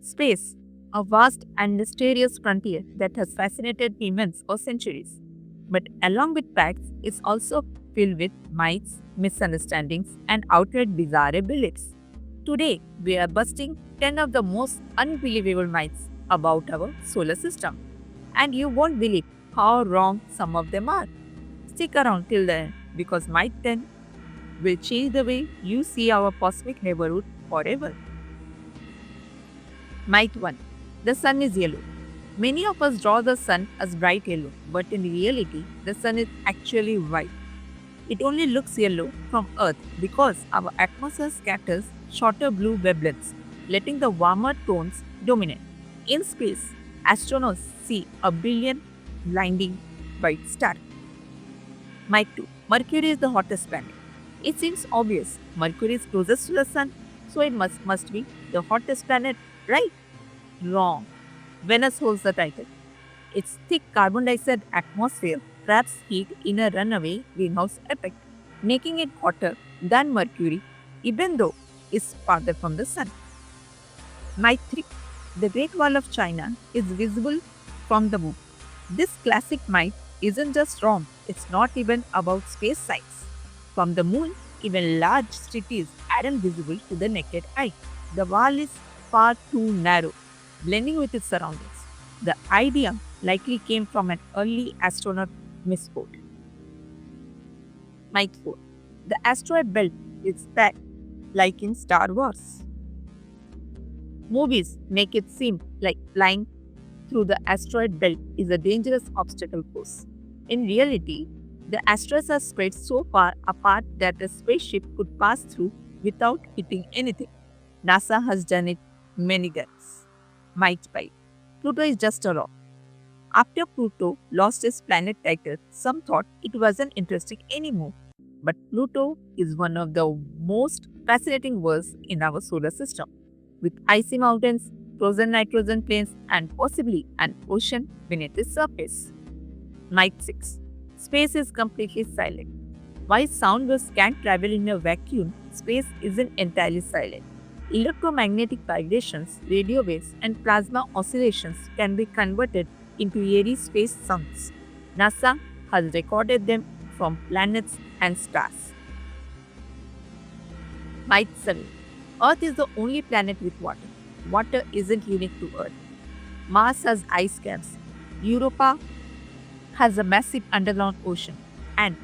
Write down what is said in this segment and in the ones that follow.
Space, a vast and mysterious frontier that has fascinated humans for centuries. But along with facts, it's also filled with myths, misunderstandings, and outright bizarre beliefs. Today, we are busting 10 of the most unbelievable myths about our solar system. And you won't believe how wrong some of them are. Stick around till the end because Myth 10 will change the way you see our cosmic neighborhood forever. Myth 1. The sun is yellow. Many of us draw the sun as bright yellow, but in reality, the sun is actually white. It only looks yellow from Earth because our atmosphere scatters shorter blue wavelengths, letting the warmer tones dominate. In space, astronauts see a billion blinding white stars. Myth 2. Mercury is the hottest planet. It seems obvious. Mercury is closest to the sun, so it must be the hottest planet, right? Wrong. Venus holds the title. Its thick carbon dioxide atmosphere traps heat in a runaway greenhouse effect, making it hotter than Mercury, even though it's farther from the sun. Myth 3. The Great Wall of China is visible from the moon. This classic myth isn't just wrong, it's not even about space size. From the moon, even large cities aren't visible to the naked eye. The wall is far too narrow, blending with its surroundings. The idea likely came from an early astronaut misquote. Myth 4. The asteroid belt is packed like in Star Wars. Movies make it seem like flying through the asteroid belt is a dangerous obstacle course. In reality, the asteroids are spread so far apart that a spaceship could pass through without hitting anything. NASA has done it many times. Myth 5. Pluto is just a rock. After Pluto lost its planet title, some thought it wasn't interesting anymore. But Pluto is one of the most fascinating worlds in our solar system, with icy mountains, frozen nitrogen plains, and possibly an ocean beneath its surface. Myth 6. Space is completely silent. While sound waves can't travel in a vacuum, space isn't entirely silent. Electromagnetic vibrations, radio waves, and plasma oscillations can be converted into airy space sounds. NASA has recorded them from planets and stars. Myth 7. Earth is the only planet with water. Water isn't unique to Earth. Mars has ice caps. Europa has a massive underground ocean. And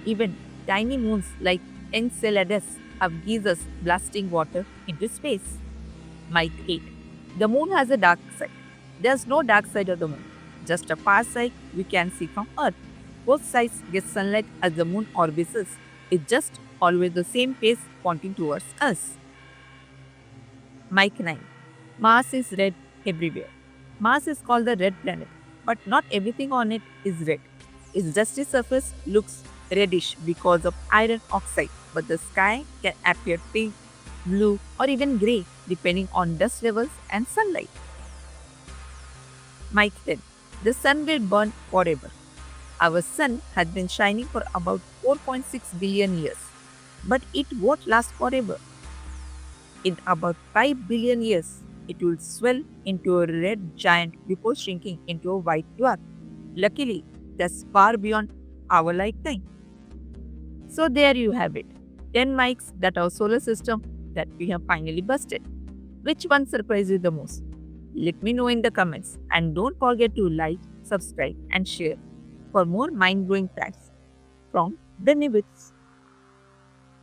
even tiny moons like Enceladus have geysers blasting water into space. Myth 8. The moon has a dark side. There's no dark side of the moon, just a far side we can see from Earth. Both sides get sunlight as the moon orbits us. It's just always the same face pointing towards us. Myth 9. Mars is red everywhere. Mars is called the red planet, but not everything on it is red. Its dusty surface looks reddish because of iron oxide, but the sky can appear pink, blue, or even grey depending on dust levels and sunlight. Myth 10. The sun will burn forever. Our sun has been shining for about 4.6 billion years, but it won't last forever. In about 5 billion years, it will swell into a red giant before shrinking into a white dwarf. Luckily, that's far beyond our lifetime. So there you have it. 10 mics that our solar system that we have finally busted. Which one surprised you the most? Let me know in the comments and don't forget to like, subscribe and share for more mind-blowing facts from the Nibbits.